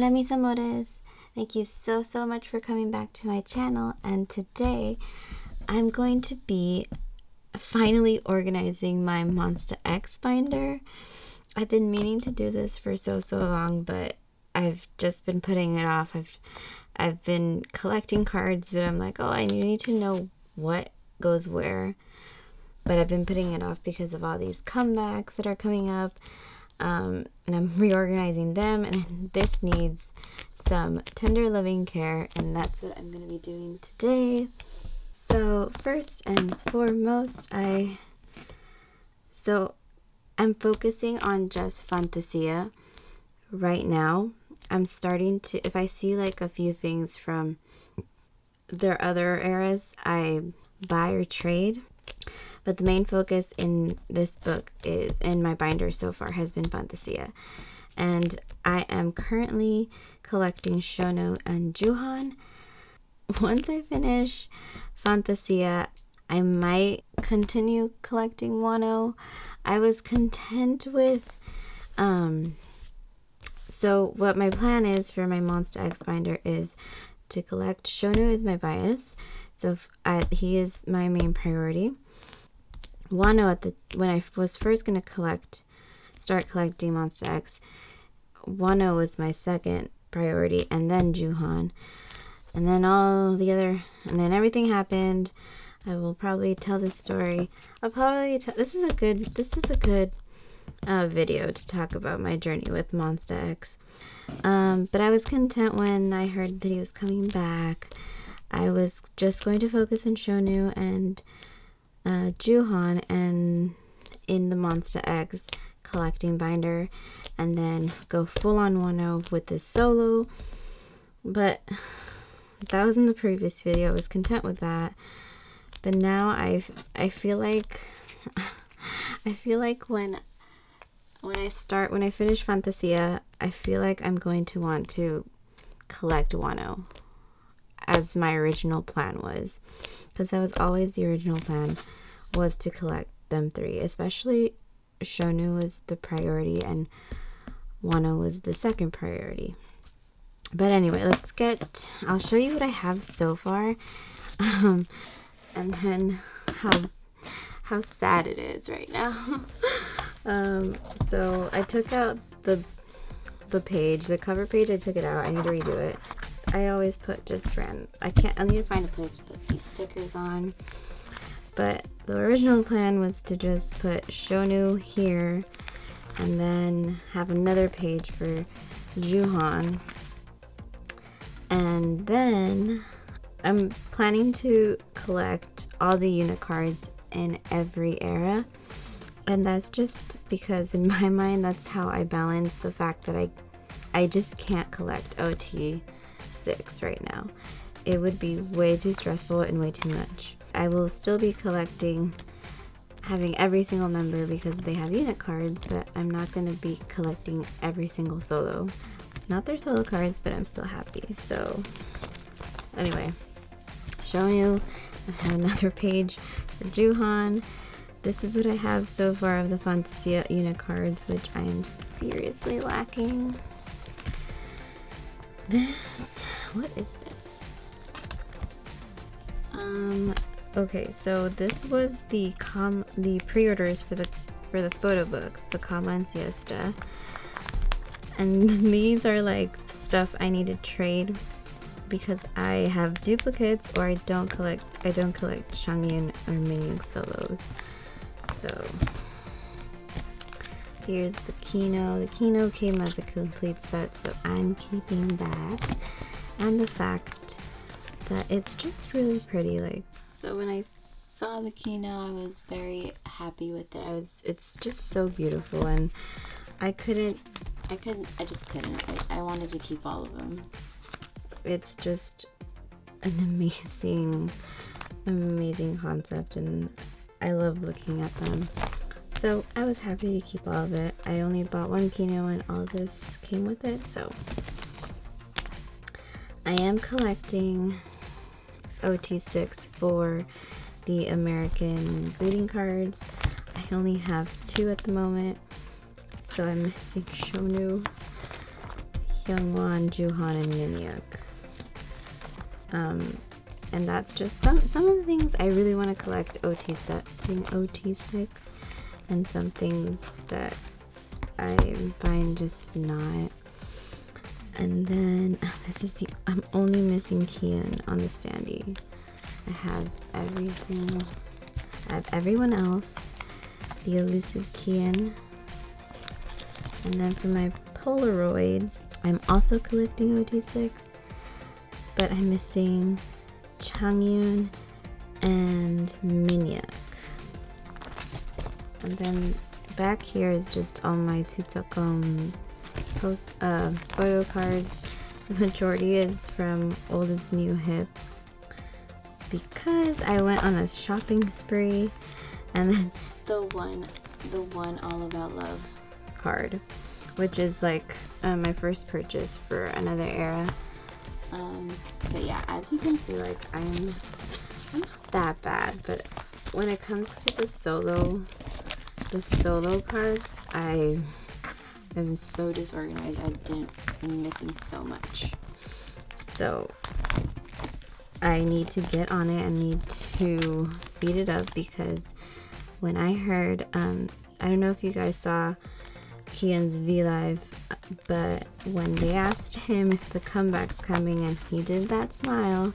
Hola mis amores, thank you so much for coming back to my channel, and today I'm going to be finally organizing my MONSTA X binder. I've been meaning to do this for so long, but I've just been putting it off. I've been collecting cards, but I'm like, oh, I need to know what goes where. But I've been putting it off because of all these comebacks that are coming up. And I'm reorganizing them, and this needs some tender loving care, and that's what I'm going to be doing today. So first and foremost, I'm focusing on just Fantasia right now. I'm starting to, if I see like a few things from their other eras, I buy or trade. But the main focus in this book is, in my binder so far, has been Fantasia. And I am currently collecting Shono and Juhan. Once I finish Fantasia, I might continue collecting WONHO. I was content with, so what my plan is for my MONSTA X binder is to collect Shono is my bias. So he is my main priority. WONHO, when I was first going to start collecting MONSTA X, WONHO was my second priority, and then Juhan, and then and then everything happened. I will probably tell this story. This is a good video to talk about my journey with MONSTA X. But I was content when I heard that he was coming back. I was just going to focus on Shono and Juhan and in the MONSTA X collecting binder, and then go full on WONHO with this solo. But that was in the previous video. I was content with that, but now I feel like when I finish Fantasia, I feel like I'm going to want to collect WONHO, as my original plan was, because that was always the original plan, was to collect them three. Especially Shono was the priority and WONHO was the second priority. But anyway, I'll show you what I have so far, and then how sad it is right now. So I took out the page, the cover page. I took it out. I need to redo it. I always put just random. I need to find a place to put these stickers on. But the original plan was to just put Shono here and then have another page for Juhan. And then I'm planning to collect all the unit cards in every era. And that's just because in my mind, that's how I balance the fact that I just can't collect OT 6 right now. It would be way too stressful and way too much. I will still be having every single member because they have unit cards, but I'm not going to be collecting every single solo. Not their solo cards, but I'm still happy. So anyway, showing you, I have another page for Juhan. This is what I have so far of the Fantasia unit cards, which I am seriously lacking. What is this? Okay, so this was the pre-orders for the Photobook, the Cama and Siesta. And these are like stuff I need to trade because I have duplicates, or I don't collect Changyun or Mingyuk solos. So here's the Kino. The Kino came as a complete set, so I'm keeping that. And the fact that it's just really pretty. So when I saw the Kino, I was very happy with it. It's just so beautiful, and I just couldn't. I wanted to keep all of them. It's just an amazing concept, and I love looking at them. So I was happy to keep all of it. I only bought one Kino and all this came with it, so I am collecting OT6 for the American greeting cards. I only have 2 at the moment, so I'm missing Shono Kyungwon, Juhan, and Minhyuk. And that's just some of the things I really want to collect OT6, and some things that I find just not. And then this is I'm only missing Kian on the standee. I have everything. I have everyone else. The elusive Kian. And then for my Polaroids, I'm also collecting OT6, but I'm missing Changyun and Minhyuk. And then back here is just all my Tutsakom photo cards. The majority is from Old is New Hip, because I went on a shopping spree, and then the one All About Love card, which is like my first purchase for another era. But yeah, as you can see, like I'm not that bad, but when it comes to the solo cards, I am so disorganized. I'm missing so much. So I need to get on it. I need to speed it up, because when I heard, I don't know if you guys saw Kian's V Live, but when they asked him if the comeback's coming and he did that smile,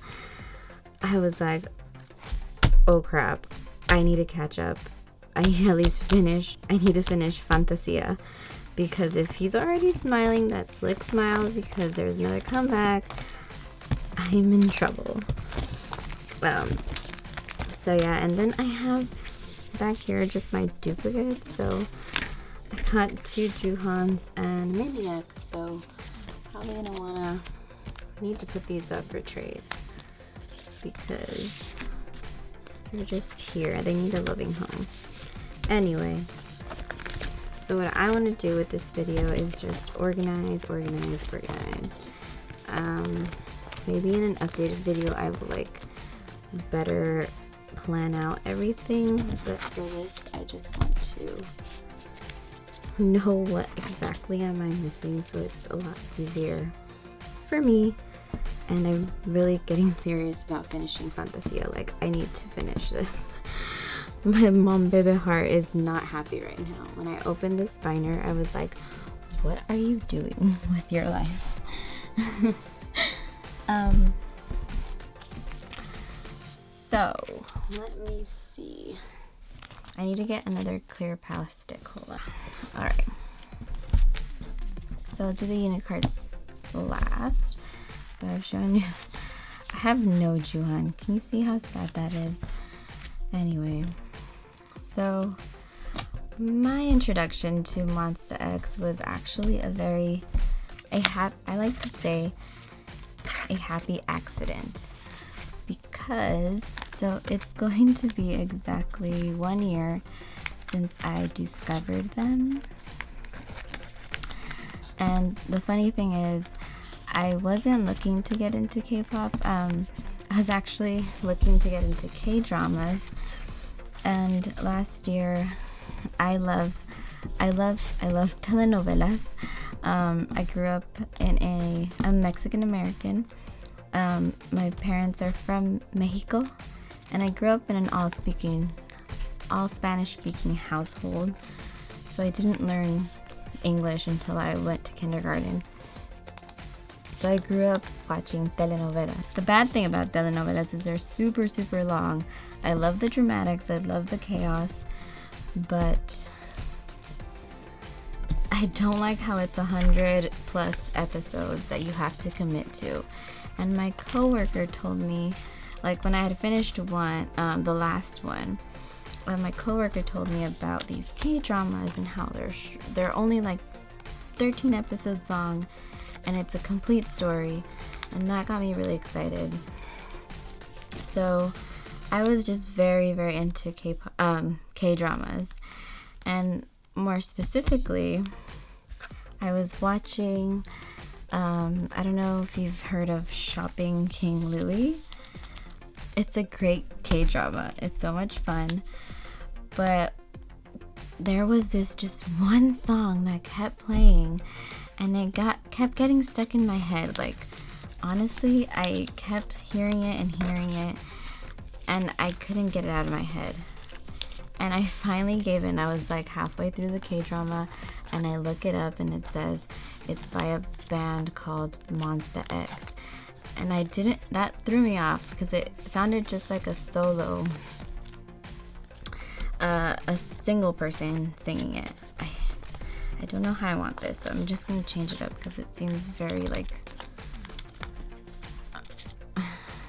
I was like, oh crap, I need to catch up. I need to at least finish. I need to finish Fantasia, because if he's already smiling that slick smile because there's another comeback, I'm in trouble. So yeah, and then I have back here just my duplicates. So I got 2 Juhans and Minhyuk, so probably gonna need to put these up for trade, because they're just here. They need a loving home. Anyway, so what I want to do with this video is just organize. Maybe in an updated video I will like better plan out everything, but for this I just want to know what exactly am I missing, so it's a lot easier for me. And I'm really getting serious about finishing Fantasia. Like, I need to finish this. My mom baby heart is not happy right now. When I opened this binder, I was like, what are you doing with your life? So let me see. I need to get another clear plastic. Hold on. All right. So I'll do the unit cards last. So I've shown you. I have no Juhan. Can you see how sad that is? Anyway, so my introduction to MONSTA X was actually I like to say a happy accident, because so it's going to be exactly 1 year since I discovered them. And the funny thing is, I wasn't looking to get into K-pop. I was actually looking to get into K-dramas. And last year, I love telenovelas. I grew up I'm Mexican American. My parents are from Mexico, and I grew up in an all Spanish speaking household. So I didn't learn English until I went to kindergarten. So I grew up watching telenovelas. The bad thing about telenovelas is they're super, super long. I love the dramatics, I love the chaos, but I don't like how it's 100+ episodes that you have to commit to. And my coworker told me, like when I had finished one, the last one, my coworker told me about these K-dramas and how they're only like 13 episodes long, and it's a complete story, and that got me really excited. So I was just very, very into K-dramas, and more specifically, I was watching, I don't know if you've heard of Shopping King Louie. It's a great K-drama. It's so much fun, but there was this just one song that kept playing, and it kept getting stuck in my head. Like, honestly, I kept hearing it and hearing it, and I couldn't get it out of my head. And I finally gave in. I was like halfway through the K-drama, and I look it up, and it says it's by a band called MONSTA X. And that threw me off because it sounded just like a solo, a single person singing it. I don't know how I want this, so I'm just gonna change it up because it seems very like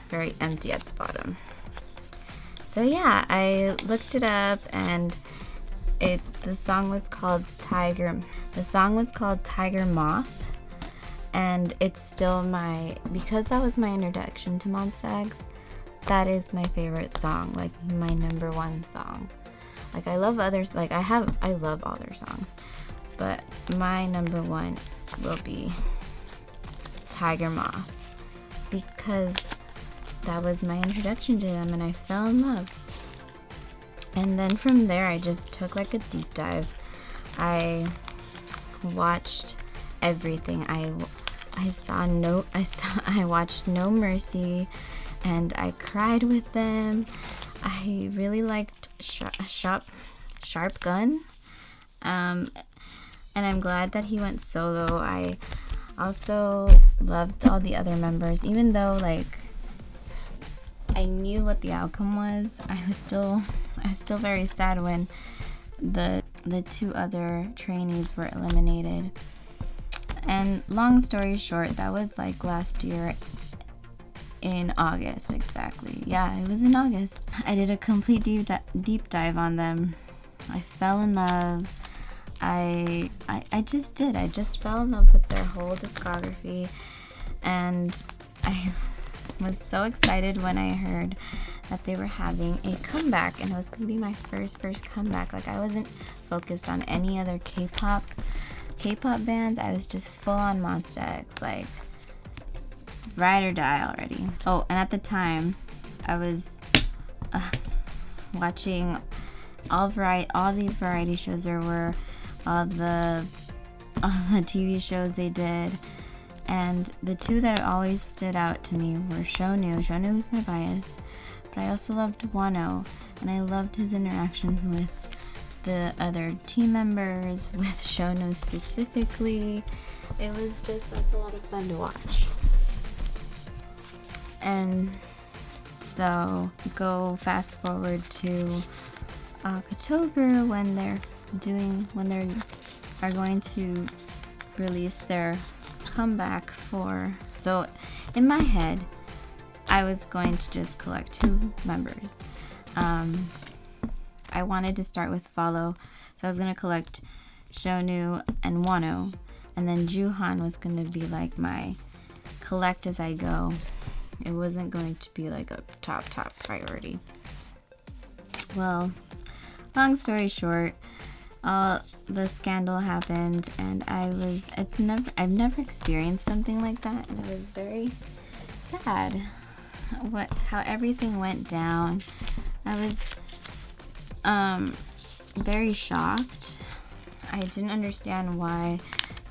very empty at the bottom. So yeah, I looked it up, and the song was called Tiger Moth, and it's still because that was my introduction to MONSTA X, that is my favorite song, like my #1 song. Like, I love others, like I love all their songs, but my #1 will be Tiger Moth, because that was my introduction to them, and I fell in love. And then from there, I just took like a deep dive. I watched everything. I watched No Mercy, and I cried with them. I really liked Sharp Gun, and I'm glad that he went solo. I also loved all the other members, even though like I knew what the outcome was. I was still very sad when the 2 other trainees were eliminated. And long story short, that was like last year in August, exactly. Yeah, it was in August. I did a complete deep dive on them. I fell in love. I just did. I just fell in love with their whole discography, and I was so excited when I heard that they were having a comeback, and it was gonna be my first comeback. Like, I wasn't focused on any other K-pop bands. I was just full on MONSTA X, like ride or die already. Oh, and at the time, I was watching all the variety shows there were, all the TV shows they did. And the 2 that always stood out to me were SOOO. SOOO was my bias, but I also loved WONHO, and I loved his interactions with the other team members, with SOOO specifically. It was just like a lot of fun to watch. And so go fast forward to October when they are going to release their comeback so in my head I was going to just collect 2 members. I wanted to start with Follow, so I was going to collect SOOO and WONHO, and then Juhan was going to be like my collect as I go. It wasn't going to be like a top priority. Well, long story short, the scandal happened, and I've never experienced something like that, and it was very sad how everything went down. I was very shocked. I didn't understand why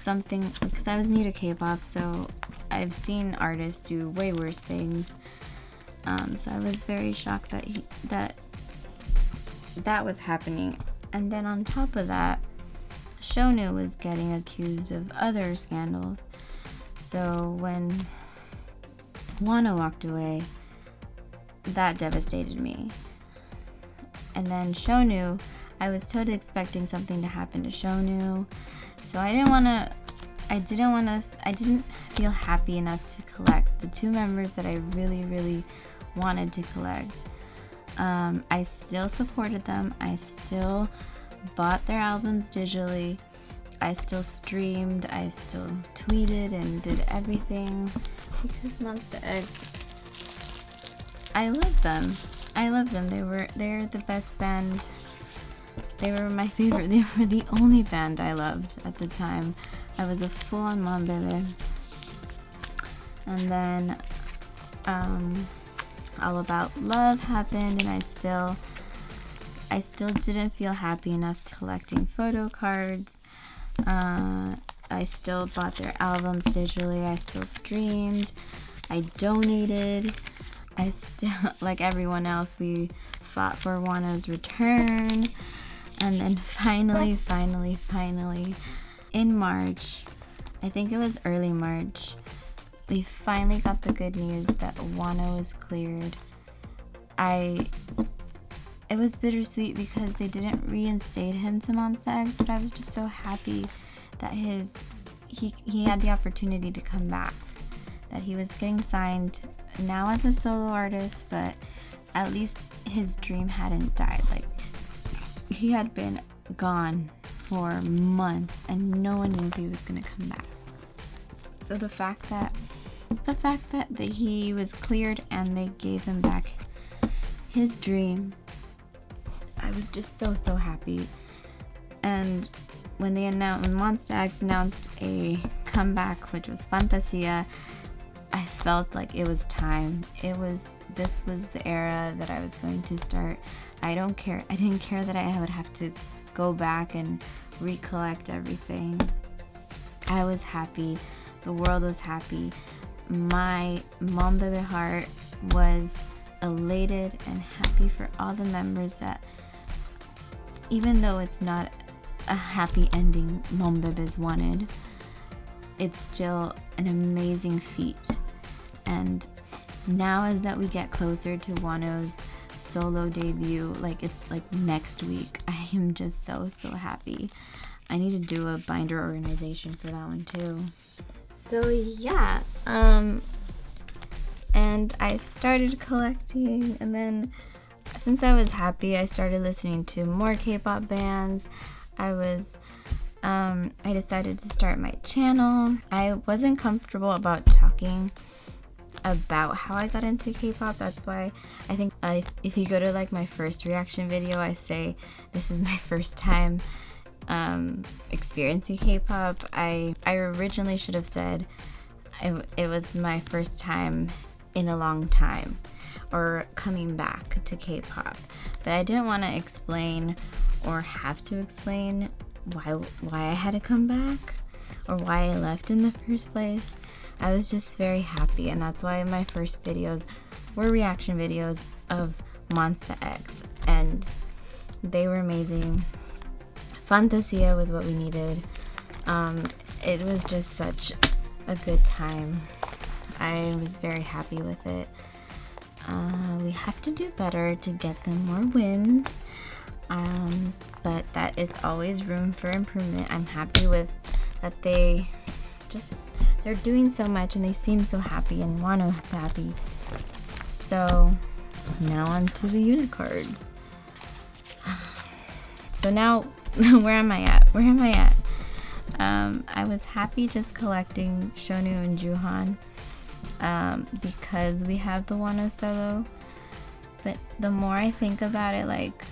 because I was new to K-pop, so I've seen artists do way worse things. So I was very shocked that was happening. And then on top of that, SOOO was getting accused of other scandals. So when WONHO walked away, that devastated me. And then SOOO, I was totally expecting something to happen to SOOO. So I didn't feel happy enough to collect the 2 members that I really, really wanted to collect. I still supported them. I still bought their albums digitally. I still streamed. I still tweeted and did everything because MONSTA X, I love them. They're the best band. They were my favorite. They were the only band I loved at the time. I was a full-on mom baby. And then All About Love happened, and I still didn't feel happy enough to collecting photo cards. I still bought their albums digitally. I still streamed. I donated. I still, like everyone else, we fought for WONHO's return. And then finally, in March, I think it was early March, we finally got the good news that WONHO was cleared. It was bittersweet because they didn't reinstate him to MONSTA X, but I was just so happy that he had the opportunity to come back, that he was getting signed now as a solo artist, but at least his dream hadn't died. Like, he had been gone for months and no one knew if he was gonna come back. So the fact that he was cleared and they gave him back his dream, I was just so happy. And when MONSTA X announced a comeback, which was Fantasia, I felt like it was time. This was the era that I was going to start. I didn't care that I would have to go back and recollect everything. I was happy. The world was happy. My mom baby heart was elated and happy for all the members, that even though it's not a happy ending mom bebes wanted, it's still an amazing feat. And now as that we get closer to WONHO's solo debut, like it's like next week, I am just so happy. I need to do a binder organization for that one too. So yeah, and I started collecting, and then since I was happy, I started listening to more K-pop bands. I decided to start my channel. I wasn't comfortable about talking about how I got into K-pop. That's why I think if you go to like my first reaction video, I say this is my first time experiencing K-pop. I originally should have said it was my first time in a long time, or coming back to K-pop, but I didn't want to explain or have to explain why I had to come back or why I left in the first place. I was just very happy, and that's why my first videos were reaction videos of MONSTA X, and they were amazing. Fantasia was what we needed. It was just such a good time. I was very happy with it. We have to do better to get them more wins, but that is always room for improvement. I'm happy with that they're doing so much and they seem so happy, and WONHO's happy. So now on to the unit cards. So now where am I at? I was happy just collecting Shonu and Juhan because we have the WONHO solo, but the more I think about it, like,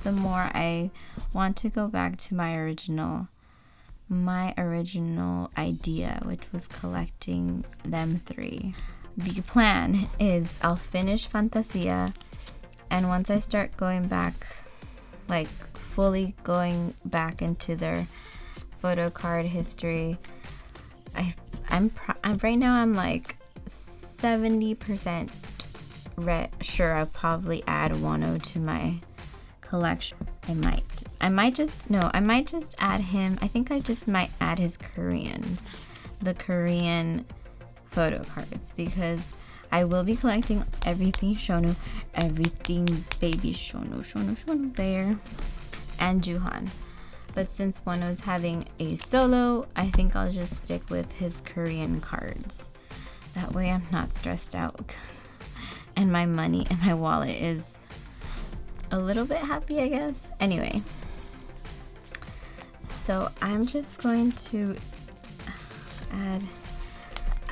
the more I want to go back to my original idea, which was collecting them three. The plan is I'll finish Fantasia, and once I start going back, like fully going back into their photocard history, I'm right now I'm like 70% sure I'll probably add WONHO to my collection. I might just add him. I think I just might add his the Korean photo cards, because I will be collecting everything Shonu, everything baby Shonu Bear, and Juhan. But since WONHO's having a solo, I think I'll just stick with his Korean cards. That way I'm not stressed out, and my money and my wallet is a little bit happy, I guess. Anyway, so I'm just going to add.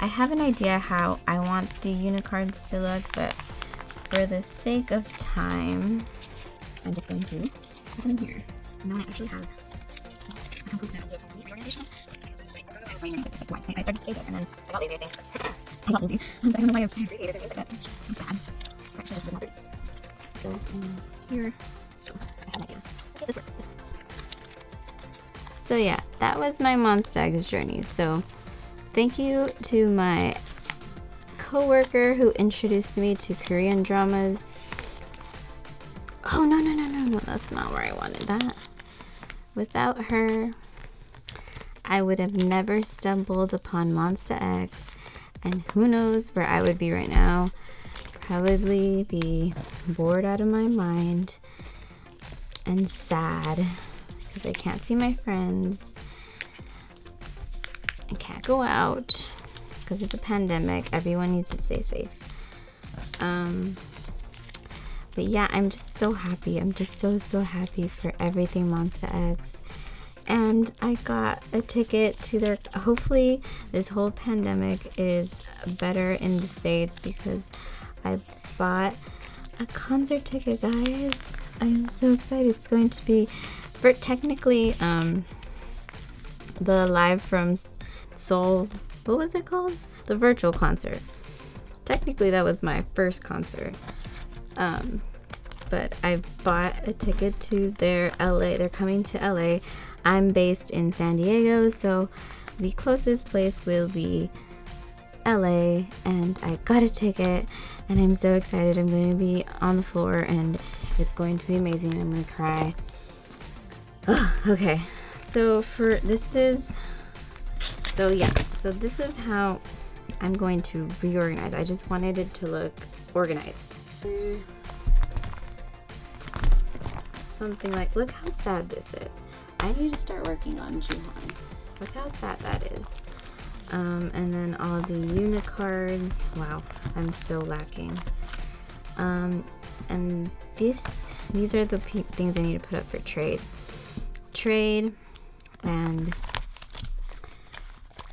I have an idea how I want the unit cards to look, but for the sake of time, I'm just going to put them here. And then I actually have a complete organization. I started to save it, and then I got lazy, I think. I got lazy. I don't know why I created it, but it's bad. Actually, just remembered. So here, I have an idea. Okay, this works. So yeah, that was my MONSTA X journey. So thank you to my co-worker who introduced me to Korean dramas. Oh, no, that's not where I wanted that. Without her, I would have never stumbled upon MONSTA X, and who knows where I would be right now. Probably be bored out of my mind and sad because I can't see my friends. I can't go out because of the pandemic. Everyone needs to stay safe. But yeah, I'm just so happy. I'm just so happy for everything MONSTA X. And I got a ticket to their, hopefully this whole pandemic is better in the States because I bought a concert ticket, guys. I'm so excited. It's going to be, for technically, the live from Seoul, what was it called? The virtual concert. Technically that was my first concert. But I bought a ticket to their LA. They're coming to LA. I'm based in San Diego, so the closest place will be LA, and I got a ticket and I'm so excited. I'm going to be on the floor and it's going to be amazing. I'm going to cry. Oh, okay, so this is how I'm going to reorganize. I just wanted it to look organized. Something like, look how sad this is. I need to start working on Juhan. Look how sad that is. And then all the unit cards. Wow, I'm so lacking. And these are the things I need to put up for trade. And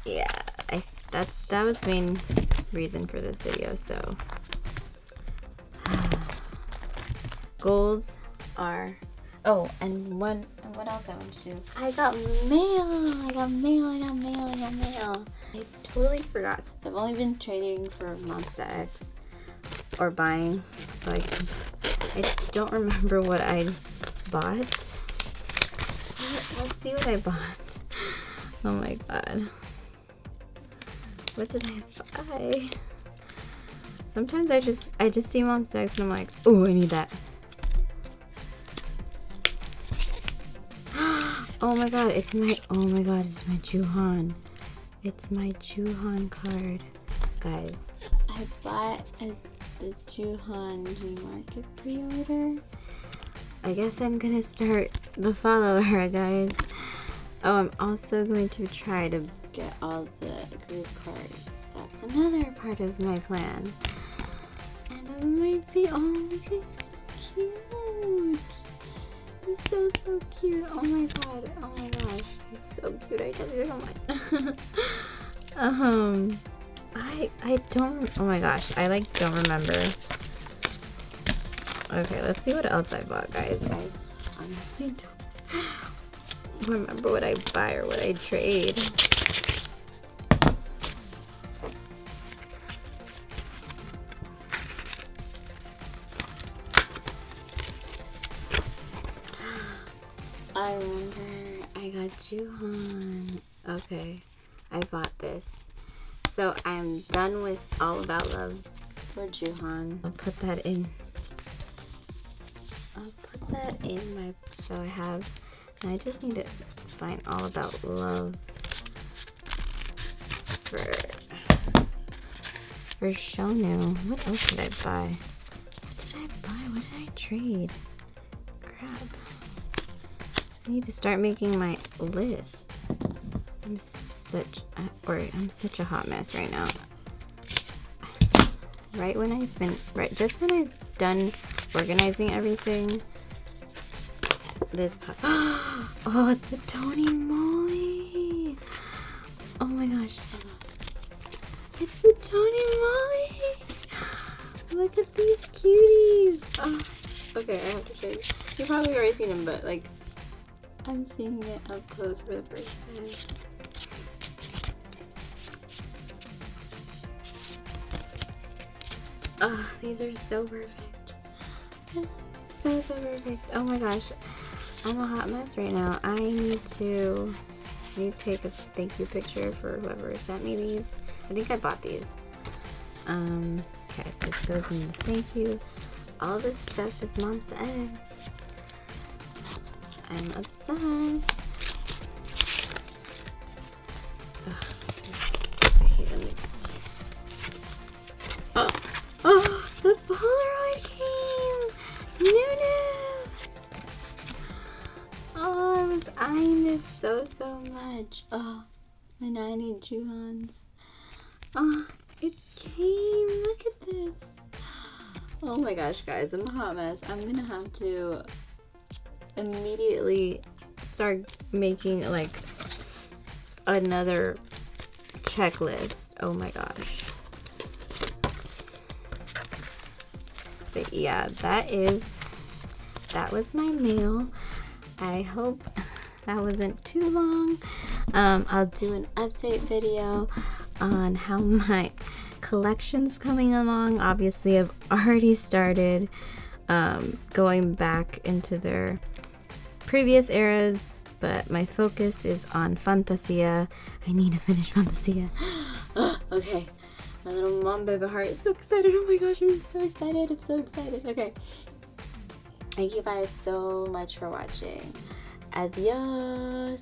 yeah, that was the main reason for this video. So goals are, oh, and what else I want to do? I got mail. I totally forgot. So I've only been trading for MONSTA X, or buying, so I don't remember what I bought. Let's see what I bought. Oh my god. What did I buy? Sometimes I just see MONSTA X and I'm like, oh, I need that. Oh my god, it's my Juhan. It's my Juhan card, guys. I bought the Juhan G-Market pre-order. I guess I'm gonna start the follower, guys. Oh, I'm also going to try to get all the group cards. That's another part of my plan. And it might be, oh, look, it's cute. It's so cute. Oh my god. Oh my gosh. It's so cute. I love it so much. I don't, oh my gosh. I like don't remember. Okay, let's see what else I bought, guys. I honestly don't remember what I buy or what I trade. I remember I got Juhan. Okay, I bought this. So I'm done with All About Love for Juhan. I'll put that in my, so I have, and I just need to find All About Love for Shonu. What else did I buy? What did I trade? Crap. I need to start making my list. I'm such a hot mess right now. Just when I've done organizing everything, this pops. Oh, it's the Tony Moly. Oh my gosh. It's the Tony Moly. Look at these cuties. Oh, okay, I have to show you. You've probably already seen them, but like, I'm seeing it up close for the first time. Oh, these are so perfect. So perfect. Oh my gosh. I'm a hot mess right now. I need to take a thank you picture for whoever sent me these. I think I bought these. Okay, this goes in the thank you. All this stuff is MONSTA X. I'm obsessed. Ugh, I hate them. Oh, the Polaroid came! No. Oh, I was eyeing this so much. Oh, and I need Juhans. Oh, it came. Look at this. Oh my gosh, guys, I'm a hot mess. I'm gonna have to immediately start making like another checklist. Oh my gosh. But yeah, that was my mail. I hope that wasn't too long. I'll do an update video on how my collection's coming along. Obviously, I've already started going back into their previous eras, but my focus is on Fantasia. I need to finish Fantasia. Okay, my little mom baby heart is so excited. Oh my gosh, I'm so excited. I'm so excited. Okay. Thank you guys so much for watching. Adios.